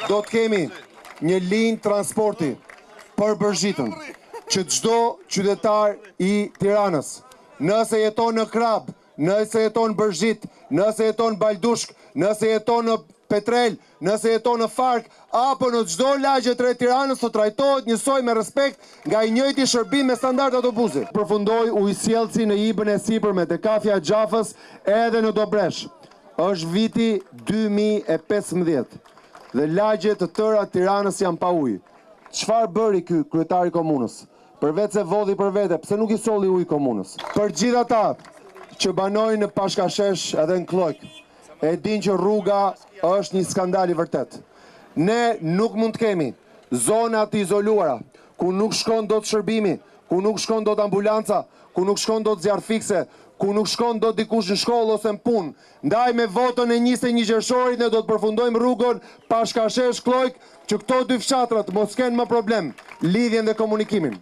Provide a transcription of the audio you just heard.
do të kemi një linjë transporti për Bërzhitën, që çdo qytetar i Tiranës, nëse jeton në Krab, nëse jeton në Bërzhit, nëse jeton në Baldushk, nëse jeton në Petrel, nëse jeton në Fark, apo në çdo lagje të Tiranës, të trajtohet njësoj me respekt nga i njëjti shërbim me standard autobusi. Përfundoi ujësjellësi në Ibën e Sipërmet e Kafja e Xhafës edhe në Dobresh. Është viti 2015 dhe lagjet të tëra të Tiranës janë pa ujë. Çfarë bëri ky kryetari i komunës? Përveç se vodhi për vete, pse nuk i solli ujë komunës? Për gjithë ata që banojnë në Pashkashesh edhe në Klojk, e din që rruga është një skandal i vërtet. Ne nuk mund të kemi zona të izoluara, ku nuk shkon dot shërbimi, ku nuk shkon dot ambulanca, ku nuk shkon dot zjarr fikse, ku nuk shkon dot dikush në shkollë ose në punë. Ndaj me votën e 21 qershorit ne do të përfundojmë rrugën Pashkashesh Klojk, që këto dy fshatrat mos kenë më problem lidhjen dhe komunikimin.